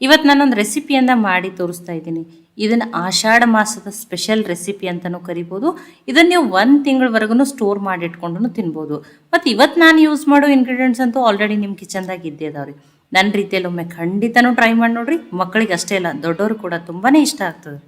ಇವತ್ತು ನಾನೊಂದು ರೆಸಿಪಿಯನ್ನು ಮಾಡಿ ತೋರಿಸ್ತಾ ಇದ್ದೀನಿ. ಇದನ್ನು ಆಷಾಢ ಮಾಸದ ಸ್ಪೆಷಲ್ ರೆಸಿಪಿ ಅಂತಲೂ ಕರಿಬೋದು. ಇದನ್ನು ನೀವು 1 ತಿಂಗಳವರೆಗೂ ಸ್ಟೋರ್ ಮಾಡಿ ಇಟ್ಕೊಂಡು ತಿನ್ಬೋದು. ಮತ್ತು ಇವತ್ತು ನಾನು ಯೂಸ್ ಮಾಡೋ ಇಂಗ್ರೀಡಿಯೆಂಟ್ಸ್ ಅಂತೂ ಆಲ್ರೆಡಿ ನಿಮ್ಮ ಕಿಚನ್ದಾಗ ಇದ್ದೇ ಇದಾವೆ ರೀ. ನನ್ನ ರೀತಿಯಲ್ಲಿ ಒಮ್ಮೆ ಖಂಡಿತನೂ ಟ್ರೈ ಮಾಡಿ ನೋಡಿರಿ. ಮಕ್ಕಳಿಗೆ ಅಷ್ಟೇ ಅಲ್ಲ, ದೊಡ್ಡವರು ಕೂಡ ತುಂಬಾ ಇಷ್ಟ ಆಗ್ತದೆ.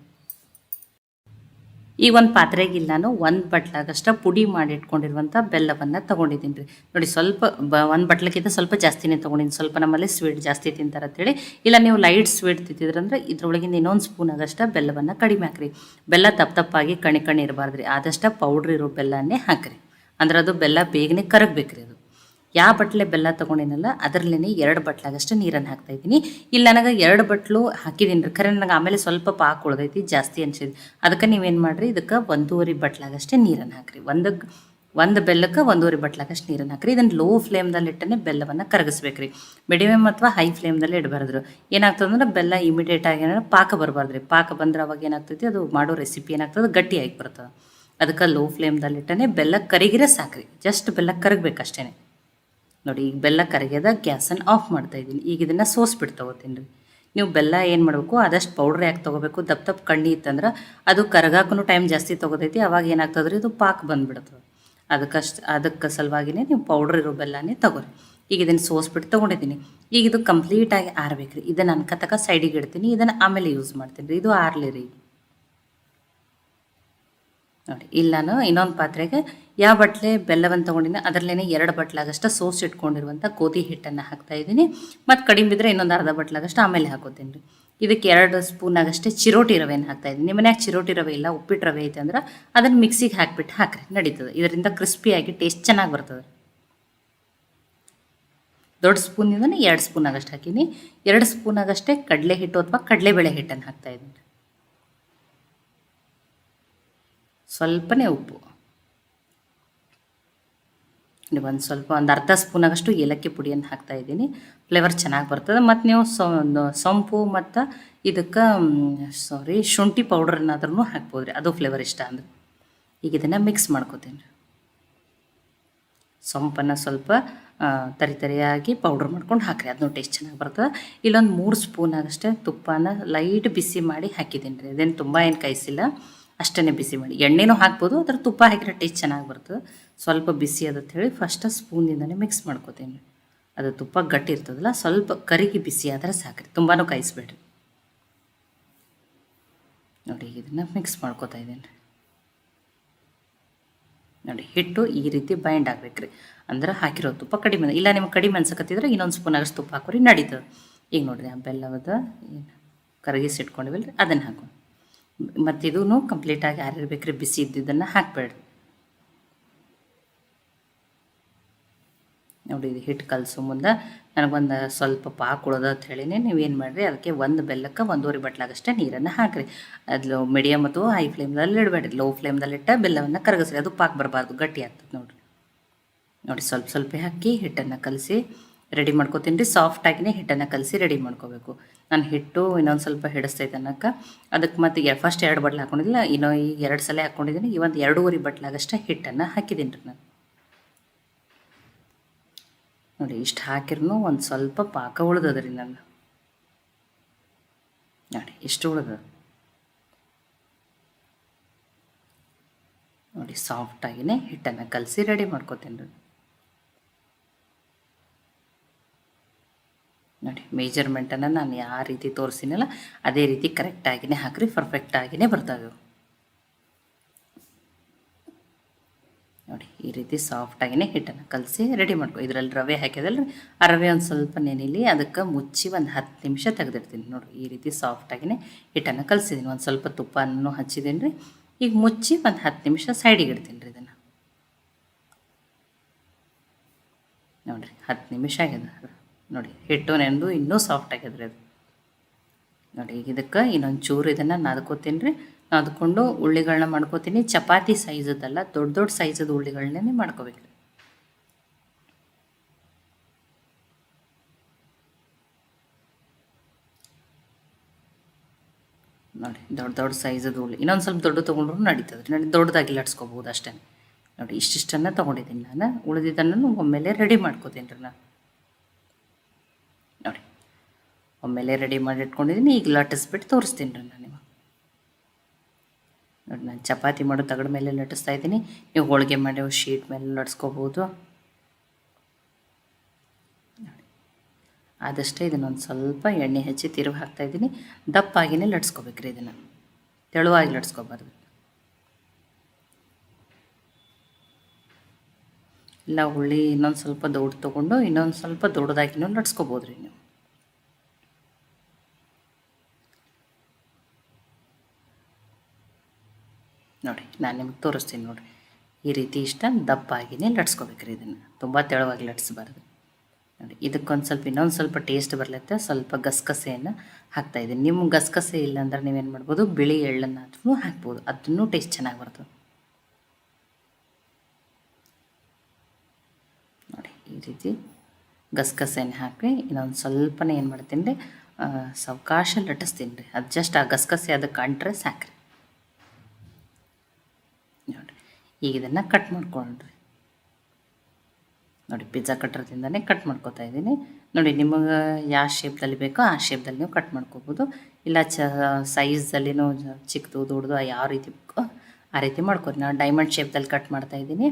ಈ ಒಂದು ಪಾತ್ರೆಗಿಲ್ಲ ನಾನು 1 ಬಟ್ಲಾಗಷ್ಟ ಪುಡಿ ಮಾಡಿ ಇಟ್ಕೊಂಡಿರುವಂಥ ಬೆಲ್ಲವನ್ನು ತೊಗೊಂಡಿದ್ದೀನಿ ರೀ. ನೋಡಿ, ಸ್ವಲ್ಪ 1 ಬಟ್ಲಕ್ಕಿಂತ ಸ್ವಲ್ಪ ಜಾಸ್ತಿನೇ ತೊಗೊಂಡಿದ್ದೀನಿ. ಸ್ವಲ್ಪ ನಮ್ಮಲ್ಲಿ ಸ್ವೀಟ್ ಜಾಸ್ತಿ ತಿಂತಾರೆ ಅಂತೇಳಿ. ಇಲ್ಲ ನೀವು ಲೈಟ್ ಸ್ವೀಟ್ ತಿಂತಿದ್ರಂದ್ರೆ ಇದ್ರೊಳಗಿಂದ ಇನ್ನೊಂದು ಸ್ಪೂನ್ ಆಗಷ್ಟ ಬೆಲ್ಲವನ್ನು ಕಡಿಮೆ ಹಾಕಿರಿ. ಬೆಲ್ಲ ತಪ್ಪಾಗಿ ಕಣಿ ಇರಬಾರ್ದು ರೀ. ಆದಷ್ಟು ಪೌಡ್ರ್ ಇರೋ ಬೆಲ್ಲನೇ ಹಾಕಿರಿ. ಅಂದ್ರೆ ಅದು ಬೆಲ್ಲ ಬೇಗನೆ ಕರಗಬೇಕು ರೀ. ಅದು ಯಾವ ಬಟ್ಲೆ ಬೆಲ್ಲ ತೊಗೊಂಡಿನಲ್ಲ ಅದರಲ್ಲೇ 2 ಬಟ್ಲಾಗಷ್ಟು ನೀರನ್ನು ಹಾಕ್ತಾಯಿದ್ದೀನಿ. ಇಲ್ಲಿ ನನಗೆ 2 ಬಟ್ಲು ಹಾಕಿದ್ದೀನಿ ರೀ. ಖರೆ ನನಗೆ ಆಮೇಲೆ ಸ್ವಲ್ಪ ಪಾಕ ಉಳ್ದೈತಿ, ಜಾಸ್ತಿ ಅನ್ಸಿದ್ದು. ಅದಕ್ಕೆ ನೀವೇನು ಮಾಡಿರಿ, ಇದಕ್ಕೆ 1.5 ಬಟ್ಲಾಗಷ್ಟೇ ನೀರನ್ನು ಹಾಕಿರಿ. ಒಂದು ಬೆಲ್ಲಕ್ಕೆ 1.5 ಬಟ್ಲಾಗಷ್ಟು ನೀರನ್ನು ಹಾಕಿರಿ. ಇದನ್ನು ಲೋ ಫ್ಲೇಮ್ದಲ್ಲಿ ಇಟ್ಟನೆ ಬೆಲ್ಲವನ್ನು ಕರಗಿಸ್ಬೇಕು ರೀ. ಮೀಡಿಯಮ್ ಅಥವಾ ಹೈ ಫ್ಲೇಮ್ದಲ್ಲಿ ಇಡಬಾರ್ದು. ಏನಾಗ್ತದಂದ್ರೆ ಬೆಲ್ಲ ಇಮಿಡಿಯೇಟಾಗಿ ಏನಾದ್ರೆ ಪಾಕ ಬರಬಾರ್ದು ರೀ. ಪಾಕ ಬಂದ್ರೆ ಅವಾಗ ಏನಾಗ್ತೈತಿ, ಅದು ಮಾಡೋ ರೆಸಿಪಿ ಏನಾಗ್ತದೆ, ಗಟ್ಟಿಯಾಗಿ ಬರ್ತದೆ. ಅದಕ್ಕೆ ಲೋ ಫ್ಲೇಮ್ದಲ್ಲಿ ಇಟ್ಟನೆ ಬೆಲ್ಲ ಕರಗಿರೆ ಸಾಕ್ರಿ. ಜಸ್ಟ್ ಬೆಲ್ಲ ಕರಗಬೇಕಷ್ಟೇ. ನೋಡಿ, ಈಗ ಬೆಲ್ಲ ಕರಗ್ಯದ, ಗ್ಯಾಸನ್ನು ಆಫ್ ಮಾಡ್ತಾಯಿದ್ದೀನಿ. ಈಗ ಇದನ್ನು ಸೋಸ್ಬಿಟ್ಟು ತೊಗೋತೀನಿ ರೀ. ನೀವು ಬೆಲ್ಲ ಏನು ಮಾಡಬೇಕು, ಆದಷ್ಟು ಪೌಡ್ರ್ ಯಾಕೆ ತೊಗೋಬೇಕು, ದಪ್ಪ ಕಣ್ಣಿ ಇತ್ತಂದ್ರೆ ಅದು ಕರಗಾಕೂ ಟೈಮ್ ಜಾಸ್ತಿ ತೊಗೋತೈತಿ. ಅವಾಗ ಏನಾಗ್ತದೆ ರೀ, ಇದು ಪಾಕ ಬಂದುಬಿಡ್ತದೆ. ಅದಕ್ಕೆ ಸಲುವಾಗಿಯೇ ನೀವು ಪೌಡ್ರ್ ಇರೋ ಬೆಲ್ಲನೇ ತೊಗೊರಿ. ಈಗ ಇದನ್ನು ಸೋಸ್ಬಿಟ್ಟು ತೊಗೊಂಡಿದ್ದೀನಿ. ಈಗ ಇದು ಕಂಪ್ಲೀಟಾಗಿ ಆರ್ಬೇಕು ರೀ. ಇದನ್ನು ಅನ್ಕತಕ ಸೈಡಿಗೆ ಇಡ್ತೀನಿ. ಇದನ್ನು ಆಮೇಲೆ ಯೂಸ್ ಮಾಡ್ತೀನಿ ರೀ. ಇದು ಆರ್ಲಿ ರೀ. ನೋಡಿ, ಇಲ್ಲಿ ನಾನು ಇನ್ನೊಂದು ಪಾತ್ರೆಗೆ ಯಾವ ಬಟ್ಲೆ ಬೆಲ್ಲವನ್ನು ತೊಗೊಂಡಿನ ಅದರಲ್ಲೇ 2 ಬಟ್ಲಾಗಷ್ಟು ಸೋಸ್ ಇಟ್ಕೊಂಡಿರುವಂಥ ಗೋಧಿ ಹಿಟ್ಟನ್ನು ಹಾಕ್ತಾಯಿದ್ದೀನಿ. ಮತ್ತು ಕಡಿಮೆ ಬಿದ್ದರೆ ಇನ್ನೊಂದು ಅರ್ಧ ಬಟ್ಲಾಗಷ್ಟು ಆಮೇಲೆ ಹಾಕೋತೀನಿ ರೀ. ಇದಕ್ಕೆ 2 ಸ್ಪೂನಾಗಷ್ಟೇ ಚಿರೋಟಿ ರವೆಯನ್ನು ಹಾಕ್ತಾಯಿದ್ದೀನಿ. ನಿಮ್ಮ ಮನ್ಯಾಗ ಚಿರೋಟಿ ರವೆ ಇಲ್ಲ, ಉಪ್ಪಿಟ್ಟು ರವೆ ಐತೆ ಅಂದ್ರೆ ಅದನ್ನು ಮಿಕ್ಸಿಗೆ ಹಾಕಿಬಿಟ್ಟು ಹಾಕ್ರಿ, ನಡೀತದೆ. ಇದರಿಂದ ಕ್ರಿಸ್ಪಿಯಾಗಿ ಟೇಸ್ಟ್ ಚೆನ್ನಾಗಿ ಬರ್ತದೆ. ದೊಡ್ಡ ಸ್ಪೂನಿಂದನೇ 2 ಸ್ಪೂನಾಗಷ್ಟು ಹಾಕೀನಿ. 2 ಸ್ಪೂನಾಗಷ್ಟೇ ಕಡಲೆ ಹಿಟ್ಟು ಅಥವಾ ಕಡಲೆಬೇಳೆ ಹಿಟ್ಟನ್ನು ಹಾಕ್ತಾಯಿದ್ದೀನಿ. ಸ್ವಲ್ಪನೇ ಉಪ್ಪು, ಒಂದು ಅರ್ಧ ಸ್ಪೂನಾಗಷ್ಟು ಏಲಕ್ಕಿ ಪುಡಿಯನ್ನು ಹಾಕ್ತಾಯಿದ್ದೀನಿ. ಫ್ಲೇವರ್ ಚೆನ್ನಾಗಿ ಬರ್ತದೆ. ಮತ್ತು ನೀವು ಸೊಂಪು ಮತ್ತು ಇದಕ್ಕೆ ಶುಂಠಿ ಪೌಡ್ರನ್ನಾದ್ರೂ ಹಾಕ್ಬೋದು ರೀ. ಅದು ಫ್ಲೇವರ್ ಇಷ್ಟ ಅಂದರೆ. ಈಗ ಇದನ್ನು ಮಿಕ್ಸ್ ಮಾಡ್ಕೋತೀನಿ ರೀ. ಸೊಂಪನ್ನು ಸ್ವಲ್ಪ ತರಿಯಾಗಿ ಪೌಡ್ರ್ ಮಾಡ್ಕೊಂಡು ಹಾಕಿರಿ, ಅದನ್ನು ಟೇಸ್ಟ್ ಚೆನ್ನಾಗಿ ಬರ್ತದೆ. ಇಲ್ಲೊಂದು 3 ಸ್ಪೂನಾಗಷ್ಟೇ ತುಪ್ಪನ ಲೈಟ್ ಬಿಸಿ ಮಾಡಿ ಹಾಕಿದ್ದೀನಿ ರೀ. ಅದೇನು ತುಂಬ ಏನು ಕಾಯಿಸಿಲ್ಲ, ಅಷ್ಟೇ ಬಿಸಿ ಮಾಡಿ. ಎಣ್ಣೆನೂ ಹಾಕ್ಬೋದು, ಅದ್ರ ತುಪ್ಪ ಹಾಕಿದ್ರೆ ಟೇಸ್ಟ್ ಚೆನ್ನಾಗಿ ಬರ್ತದೆ. ಸ್ವಲ್ಪ ಬಿಸಿ ಅದಂತ ಹೇಳಿ ಫಸ್ಟ್ ಸ್ಪೂನಿಂದನೇ ಮಿಕ್ಸ್ ಮಾಡ್ಕೋತೀನಿ. ಅದು ತುಪ್ಪ ಗಟ್ಟಿ ಇರ್ತದಲ್ಲ, ಸ್ವಲ್ಪ ಕರಿಗೆ ಬಿಸಿ ಆದರೆ ಸಾಕ್ರಿ, ತುಂಬಾ ಕಾಯಿಸ್ಬೇಡ್ರಿ. ನೋಡಿ, ಇದನ್ನು ಮಿಕ್ಸ್ ಮಾಡ್ಕೋತಾ ಇದ್ದೀನಿ. ನೋಡಿ, ಹಿಟ್ಟು ಈ ರೀತಿ ಬೈಂಡ್ ಆಗ್ಬೇಕ್ರಿ. ಅಂದ್ರೆ ಹಾಕಿರೋ ತುಪ್ಪ ಕಡಿಮೆ, ಇಲ್ಲ ನಿಮ್ಗೆ ಕಡಿಮೆ ಅನ್ಸಕತ್ತಿದ್ರೆ ಇನ್ನೊಂದು ಸ್ಪೂನಾಗಷ್ಟು ತುಪ್ಪ ಹಾಕೋರಿ, ನಡೀತದೆ. ಈಗ ನೋಡಿರಿ, ಆ ಬೆಲ್ಲವದ ಕರಗಿಸಿಟ್ಕೊಂಡಿವಲ್ರಿ, ಅದನ್ನು ಹಾಕೊಂಡು ಮತ್ತು ಇದೂ ಕಂಪ್ಲೀಟಾಗಿ ಆರಿರ್ಬೇಕ್ರಿ. ಬಿಸಿ ಇದ್ದಿದ್ದನ್ನು ಹಾಕಬೇಡ್ರಿ. ನೋಡಿ, ಇದು ಹಿಟ್ಟು ಕಲಸೋ ಮುಂದೆ ನನಗೊಂದು ಸ್ವಲ್ಪ ಪಾಕ ಉಳ್ದ ಅಂತ ಹೇಳಿನೇ ನೀವೇನು ಮಾಡಿರಿ, ಅದಕ್ಕೆ 1 ಬೆಲ್ಲಕ್ಕೆ 1.5 ಬಟ್ಲಾಗಷ್ಟೇ ನೀರನ್ನು ಹಾಕಿರಿ. ಅದು ಮೀಡಿಯಮ್ ಅಥವಾ ಹೈ ಫ್ಲೇಮ್ದಲ್ಲಿ ಇಡಬೇಡ್ರಿ. ಲೋ ಫ್ಲೇಮ್ದಲ್ಲಿ ಇಟ್ಟ ಬೆಲ್ಲವನ್ನು ಕರಗಿಸ್ರಿ. ಅದು ಪಾಕ ಬರಬಾರ್ದು, ಗಟ್ಟಿ ಆಗ್ತದೆ. ನೋಡಿ, ಸ್ವಲ್ಪ ಹಾಕಿ ಹಿಟ್ಟನ್ನು ಕಲಸಿ ರೆಡಿ ಮಾಡ್ಕೊತೀನಿ ರೀ. ಸಾಫ್ಟಾಗಿಯೇ ಹಿಟ್ಟನ್ನು ಕಲಸಿ ರೆಡಿ ಮಾಡ್ಕೋಬೇಕು. ನಾನು ಹಿಟ್ಟು ಇನ್ನೊಂದು ಸ್ವಲ್ಪ ಹಿಡಿಸ್ತೈತೆ ಅನ್ನೋಕ್ಕೆ ಅದಕ್ಕೆ ಮತ್ತು ಫಸ್ಟ್ 2 ಬಟ್ಲು ಹಾಕ್ಕೊಂಡಿದ್ದಿಲ್ಲ, ಇನ್ನೂ ಈಗ 2 ಸಲ ಹಾಕ್ಕೊಂಡಿದ್ದೀನಿ. ಈ ಒಂದು 2.5 ಬಟ್ಲಾಗಷ್ಟೇ ಹಿಟ್ಟನ್ನು ಹಾಕಿದ್ದೀನಿ ರೀ ನಾನು. ನೋಡಿ, ಇಷ್ಟು ಹಾಕಿರೂ ಒಂದು ಸ್ವಲ್ಪ ಪಾಕ ಉಳ್ದದ ರೀ ನಾನು. ನೋಡಿ, ಇಷ್ಟು ಉಳ್ದದ. ನೋಡಿ, ಸಾಫ್ಟಾಗಿಯೇ ಹಿಟ್ಟನ್ನು ಕಲಸಿ ರೆಡಿ ಮಾಡ್ಕೊತೀನಿ ರೀ. ನೋಡಿ, ಮೆಜರ್ಮೆಂಟನ್ನು ನಾನು ಯಾವ ರೀತಿ ತೋರಿಸಿನಲ್ಲ ಅದೇ ರೀತಿ ಕರೆಕ್ಟಾಗಿಯೇ ಹಾಕಿರಿ, ಪರ್ಫೆಕ್ಟಾಗಿಯೇ ಬರ್ತಾವೆ. ನೋಡಿ, ಈ ರೀತಿ ಸಾಫ್ಟಾಗಿಯೇ ಹಿಟ್ಟನ್ನು ಕಲಸಿ ರೆಡಿ ಮಾಡ್ಕೊ. ಇದರಲ್ಲಿ ರವೆ ಹಾಕಿದಲ್ಲ ರೀ, ಆ ರವೆ ಒಂದು ಸ್ವಲ್ಪ ನೆನೆಲಿ, ಅದಕ್ಕೆ ಮುಚ್ಚಿ ಒಂದು 10 ನಿಮಿಷ ತೆಗೆದಿರ್ತೀನಿ. ನೋಡಿ, ಈ ರೀತಿ ಸಾಫ್ಟಾಗಿಯೇ ಹಿಟ್ಟನ್ನು ಕಲಸಿದ್ದೀನಿ. ಒಂದು ಸ್ವಲ್ಪ ತುಪ್ಪನೂ ಹಚ್ಚಿದ್ದೀನಿ ರೀ. ಈಗ ಮುಚ್ಚಿ ಒಂದು 10 ನಿಮಿಷ ಸೈಡಿಗೆ ಇಡ್ತೀನಿ ರೀ ಇದನ್ನು. ನೋಡಿರಿ, 10 ನಿಮಿಷ ಆಗಿದೆ. ನೋಡಿ, ಹಿಟ್ಟು ನೆನೆದು ಇನ್ನೂ ಸಾಫ್ಟ್ ಆಗ್ಯದ್ರಿ ಅದು. ನೋಡಿ, ಈಗ ಇದಕ್ಕೆ ಇನ್ನೊಂದು ಚೂರು ಇದನ್ನು ನಾದ್ಕೋತೀನಿ ರೀ. ನಾದ್ಕೊಂಡು ಉಳ್ಳಿಗಳನ್ನ ಮಾಡ್ಕೋತೀನಿ. ಚಪಾತಿ ಸೈಜದಲ್ಲ, ದೊಡ್ಡ ಸೈಜದ ಉಳ್ಳಿಗಳನ್ನೇ ಮಾಡ್ಕೋಬೇಕು. ನೋಡಿ, ದೊಡ್ಡ ಸೈಜದ ಉಳ್ಳಿ. ಇನ್ನೊಂದು ಸ್ವಲ್ಪ ದೊಡ್ಡ ತೊಗೊಂಡ್ರು ನಡೀತದೆ. ನೋಡಿ, ದೊಡ್ಡದಾಗಿ ಲಟ್ಸ್ಕೊಬೋದು ಅಷ್ಟೇ. ನೋಡಿ, ಇಷ್ಟಿಷ್ಟನ್ನು ತೊಗೊಂಡಿದ್ದೀನಿ ನಾನು. ಉಳಿದಿದ್ದನ್ನು ಒಮ್ಮೆಲೆ ರೆಡಿ ಮಾಡ್ಕೋತೀನಿ ರೀ ನಾನು. ನೋಡಿ, ಒಮ್ಮೆಲೆ ರೆಡಿ ಮಾಡಿ ಇಟ್ಕೊಂಡಿದ್ದೀನಿ. ಈಗ ಲಟ್ಟಿಸ್ಬಿಟ್ಟು ತೋರಿಸ್ತೀನಿ ರೀ ನಾನು ನಿಮಗೆ. ನೋಡಿ, ನಾನು ಚಪಾತಿ ಮಾಡೋ ತಗಡ ಮೇಲೆ ಲಟ್ಟಿಸ್ತಾ ಇದ್ದೀನಿ. ನೀವು ಹೋಳಿಗೆ ಮಾಡೋ ಶೀಟ್ ಮೇಲೆ ಲಟ್ಸ್ಕೋಬೋದು. ಆದಷ್ಟೇ ಇದನ್ನೊಂದು ಸ್ವಲ್ಪ ಎಣ್ಣೆ ಹಚ್ಚಿ ತಿರುಗಿ ಹಾಕ್ತಾಯಿದ್ದೀನಿ. ದಪ್ಪಾಗಿಯೇ ಲಟ್ಸ್ಕೋಬೇಕ್ರಿ ಇದನ್ನು, ತೆಳುವಾಗಿ ಲಟ್ಸ್ಕೋಬಾರ್ದು. ಇಲ್ಲ ಉಳ್ಳಿ ಇನ್ನೊಂದು ಸ್ವಲ್ಪ ದೊಡ್ಡ ತೊಗೊಂಡು ಇನ್ನೊಂದು ಸ್ವಲ್ಪ ದೊಡ್ಡದಾಗಿನೂ ಲಟ್ಸ್ಕೋಬೋದು ರೀ ನೀವು. ನೋಡಿ, ನಾನು ನಿಮ್ಗೆ ತೋರಿಸ್ತೀನಿ ನೋಡಿರಿ. ಈ ರೀತಿ ಇಷ್ಟ ದಪ್ಪಾಗಿಯೇ ಲಟ್ಸ್ಕೋಬೇಕ್ರಿ ಇದನ್ನು, ತುಂಬ ತೆಳುವಾಗಿ ಲಟ್ಸ್ಬಾರ್ದು. ನೋಡಿ, ಇದಕ್ಕೊಂದು ಸ್ವಲ್ಪ ಇನ್ನೊಂದು ಸ್ವಲ್ಪ ಟೇಸ್ಟ್ ಬರ್ಲತ್ತೆ ಸ್ವಲ್ಪ ಗಸಗಸೆಯನ್ನು ಹಾಕ್ತಾಯಿದ್ದೀನಿ. ನಿಮ್ಮ ಗಸಗಸೆ ಇಲ್ಲ ಅಂದ್ರೆ ನೀವೇನು ಮಾಡ್ಬೋದು, ಬಿಳಿ ಎಳ್ಳನ್ನು ಅದನ್ನು ಹಾಕ್ಬೋದು, ಅದನ್ನು ಟೇಸ್ಟ್ ಚೆನ್ನಾಗಿ ಬರ್ತದೆ. ನೋಡಿ, ಈ ರೀತಿ ಗಸಗಸೆಯನ್ನು ಹಾಕಿ ಇನ್ನೊಂದು ಸ್ವಲ್ಪನೇ ಏನು ಮಾಡ್ತೀನಿ ರೀ, ಸಾವಕಾಶ ಲಟ್ಟಿಸ್ತೀನಿ ರೀ. ಅದು ಜಸ್ಟ್ ಆ ಗಸಗಸೆ ಅದಕ್ಕೆ ಅಂಟ್ರೆ ಸಾಕ್ರಿ. ನೋಡಿ, ಈಗ ಇದನ್ನು ಕಟ್ ಮಾಡ್ಕೊಂಡ್ರಿ. ನೋಡಿ, ಪಿಜ್ಜಾ ಕಟ್ರದಿಂದನೇ ಕಟ್ ಮಾಡ್ಕೊತಾ ಇದ್ದೀನಿ. ನೋಡಿ, ನಿಮಗೆ ಯಾವ ಶೇಪ್ದಲ್ಲಿ ಬೇಕೋ ಆ ಶೇಪ್ದಲ್ಲಿ ನೀವು ಕಟ್ ಮಾಡ್ಕೋಬೋದು. ಇಲ್ಲ ಸೈಜಲ್ಲಿನೂ ಚಿಕ್ಕದು ದೊಡ್ಡದು ಯಾವ ರೀತಿ ಬೇಕೋ ಆ ರೀತಿ ಮಾಡ್ಕೊರಿ. ನಾನು ಡೈಮಂಡ್ ಶೇಪ್ದಲ್ಲಿ ಕಟ್ ಮಾಡ್ತಾಯಿದ್ದೀನಿ.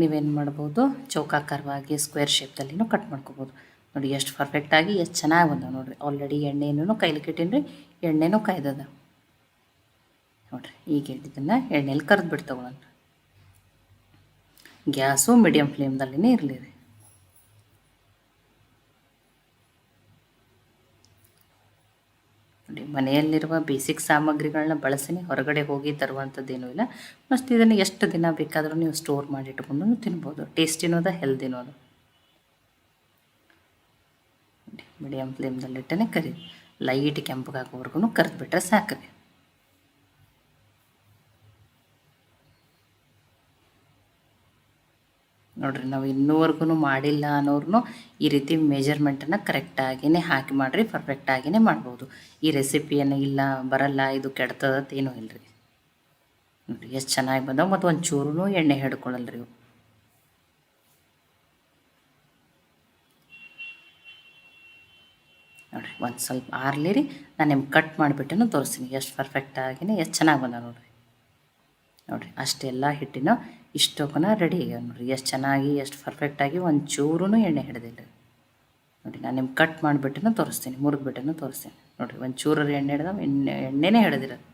ನೀವೇನು ಮಾಡ್ಬೋದು, ಚೌಕಾಕಾರವಾಗಿ ಸ್ಕ್ವೇರ್ ಶೇಪ್ದಲ್ಲಿನೂ ಕಟ್ ಮಾಡ್ಕೋಬೋದು. ನೋಡಿ, ಎಷ್ಟು ಪರ್ಫೆಕ್ಟಾಗಿ ಎಷ್ಟು ಚೆನ್ನಾಗಿ ಬಂದವು ನೋಡಿರಿ. ಆಲ್ರೆಡಿ ಎಣ್ಣೆನೂ ಕೈಲಿಕ್ಕೆ ಇಟ್ಟೀನಿ ರೀ, ಎಣ್ಣೆನೂ ಕಾಯ್ದದ ನೋಡಿರಿ. ಈಗ ಇದನ್ನು ಎಣ್ಣೆಲಿ ಕರೆದ್ಬಿಟ್ಟು ತಗೊಳ್ಳೋಣ. ಗ್ಯಾಸು ಮೀಡಿಯಮ್ ಫ್ಲೇಮ್ದಲ್ಲಿನೇ ಇರಲಿ ರೀ. ನೋಡಿ, ಮನೆಯಲ್ಲಿರುವ ಬೇಸಿಕ್ ಸಾಮಗ್ರಿಗಳನ್ನ ಬಳಸಿನೇ ಹೊರಗಡೆ ಹೋಗಿ ತರುವಂಥದ್ದೇನೂ ಇಲ್ಲ. ಮತ್ತು ಇದನ್ನು ಎಷ್ಟು ದಿನ ಬೇಕಾದರೂ ನೀವು ಸ್ಟೋರ್ ಮಾಡಿ ಇಟ್ಕೊಂಡು ತಿನ್ಬೋದು. ಟೇಸ್ಟಿನೋದ ಹೆಲ್ದಿನೋದು. ಮೀಡಿಯಮ್ ಫ್ಲೇಮ್ದಲ್ಲಿಟ್ಟೇ ಕರಿ, ಲೈಟ್ ಕೆಂಪಗಾಗೋವರೆಗೂ ಕರೆದ್ಬಿಟ್ರೆ ಸಾಕ್ರಿ. ನೋಡಿರಿ, ನಾವು ಇನ್ನೂವರೆಗೂ ಮಾಡಿಲ್ಲ ಅನ್ನೋರು ಈ ರೀತಿ ಮೆಜರ್ಮೆಂಟನ್ನು ಕರೆಕ್ಟಾಗಿಯೇ ಹಾಕಿ ಮಾಡಿರಿ, ಪರ್ಫೆಕ್ಟಾಗಿಯೇ ಮಾಡ್ಬೋದು. ಈ ರೆಸಿಪಿಯನ್ನು ಇಲ್ಲ ಬರಲ್ಲ ಇದು ಕೆಡ್ತದತ್ತೇನೂ ಇಲ್ಲ ರೀ. ನೋಡಿ, ಎಷ್ಟು ಚೆನ್ನಾಗಿ ಬಂದವು, ಮತ್ತು ಒಂದು ಚೂರು ಎಣ್ಣೆ ಹಿಡ್ಕೊಳ್ಳಲ್ಲ ರೀ ಇವು. ನೋಡಿರಿ, ಒಂದು ಸ್ವಲ್ಪ ಆರ್ಲಿ ರೀ, ನಾನು ನಿಮ್ಗೆ ಕಟ್ ಮಾಡಿಬಿಟ್ಟು ತೋರಿಸ್ತೀನಿ ಎಷ್ಟು ಪರ್ಫೆಕ್ಟಾಗಿಯೇ ಎಷ್ಟು ಚೆನ್ನಾಗಿ ಬಂದ ನೋಡಿರಿ. ನೋಡಿರಿ, ಅಷ್ಟೆಲ್ಲ ಹಿಟ್ಟಿನ ಇಷ್ಟೊಕ್ಕನ ರೆಡಿ ಆಗ್ಯಾವ ನೋಡಿರಿ. ಎಷ್ಟು ಚೆನ್ನಾಗಿ ಎಷ್ಟು ಪರ್ಫೆಕ್ಟಾಗಿ ಒಂದು ಚೂರೂ ಎಣ್ಣೆ ಹಿಡ್ದಿಲ್ಲ ರೀ. ನೋಡಿ, ನಾನು ನಿಮ್ಗೆ ಕಟ್ ಮಾಡಿಬಿಟ್ಟು ತೋರಿಸ್ತೀನಿ, ಮುರಿದ್ಬಿಟ್ಟು ತೋರಿಸ್ತೀನಿ. ನೋಡಿರಿ, ಒಂದು ಚೂರು ಎಣ್ಣೆ ಹಿಡ್ದಾವ, ಎಣ್ಣೆನೇ ಹಿಡ್ದಿರೋದು.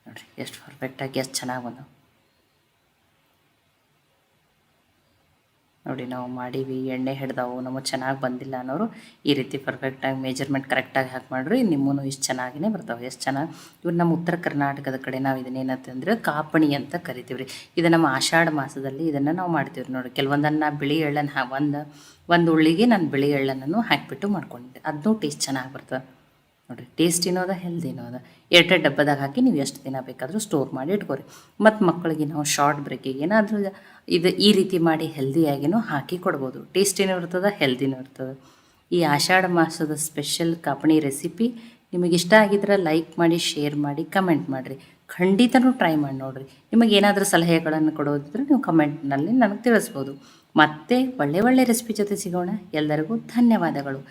ನೋಡಿರಿ, ಎಷ್ಟು ಪರ್ಫೆಕ್ಟಾಗಿ ಎಷ್ಟು ಚೆನ್ನಾಗಿ ಬಂದವು. ನೋಡಿ, ನಾವು ಮಾಡೀವಿ, ಎಣ್ಣೆ ಹಿಡ್ದಾವು, ನಮಗೆ ಚೆನ್ನಾಗಿ ಬಂದಿಲ್ಲ ಅನ್ನೋರು ಈ ರೀತಿ ಪರ್ಫೆಕ್ಟಾಗಿ ಮೆಜರ್ಮೆಂಟ್ ಕರೆಕ್ಟಾಗಿ ಹಾಕಿ ಮಾಡಿರಿ, ನಿಮ್ಮೂ ಇಷ್ಟು ಚೆನ್ನಾಗಿಯೇ ಬರ್ತಾವೆ. ಎಷ್ಟು ಚೆನ್ನಾಗಿ ಇವು ನಮ್ಮ ಉತ್ತರ ಕರ್ನಾಟಕದ ಕಡೆ ನಾವು ಇದನ್ನೇನಂತಂದ್ರೆ ಕಾಪಣಿ ಅಂತ ಕರಿತೀವಿ ರೀ. ಇದು ನಮ್ಮ ಆಷಾಢ ಮಾಸದಲ್ಲಿ ಇದನ್ನು ನಾವು ಮಾಡ್ತೀವಿ ರೀ. ನೋಡಿ, ಕೆಲವೊಂದನ್ನು ಬಿಳಿ ಎಳ್ಳನ್ನು ಒಂದು ಉಳ್ಳಿಗೆ ನಾನು ಬಿಳಿ ಎಳ್ಳನ್ನು ಹಾಕಿಬಿಟ್ಟು ಮಾಡ್ಕೊಂಡಿದ್ದೆ, ಅದನ್ನೂ ಟೇಸ್ಟ್ ಚೆನ್ನಾಗಿ ಬರ್ತದೆ. ನೋಡಿರಿ, ಟೇಸ್ಟಿನೋ ಅದ ಹೆಲ್ದಿನೋ ಅದ. ಎರಡೆರಡು ಡಬ್ಬದಾಗ ಹಾಕಿ ನೀವು ಎಷ್ಟು ದಿನ ಬೇಕಾದರೂ ಸ್ಟೋರ್ ಮಾಡಿ ಇಟ್ಕೊರಿ. ಮತ್ತು ಮಕ್ಕಳಿಗೆ ನಾವು ಶಾರ್ಟ್ ಬ್ರೇಕಿಗೆ ಏನಾದರೂ ಇದು ಈ ರೀತಿ ಮಾಡಿ ಹೆಲ್ದಿಯಾಗಿನೂ ಹಾಕಿ ಕೊಡ್ಬೋದು. ಟೇಸ್ಟಿನೂ ಇರ್ತದೆ, ಹೆಲ್ದಿನೂ ಇರ್ತದೆ. ಈ ಆಷಾಢ ಮಾಸದ ಸ್ಪೆಷಲ್ ಕಾಪಣಿ ರೆಸಿಪಿ ನಿಮಗೆ ಇಷ್ಟ ಆಗಿದ್ರೆ ಲೈಕ್ ಮಾಡಿ, ಶೇರ್ ಮಾಡಿ, ಕಮೆಂಟ್ ಮಾಡಿರಿ. ಖಂಡಿತನೂ ಟ್ರೈ ಮಾಡಿ ನೋಡಿರಿ. ನಿಮಗೆ ಏನಾದರೂ ಸಲಹೆಗಳನ್ನು ಕೊಡೋದಿದ್ರೆ ನೀವು ಕಮೆಂಟ್ನಲ್ಲಿ ನನಗೆ ತಿಳಿಸ್ಬೋದು. ಮತ್ತೆ ಒಳ್ಳೆ ರೆಸಿಪಿ ಜೊತೆ ಸಿಗೋಣ. ಎಲ್ಲರಿಗೂ ಧನ್ಯವಾದಗಳು.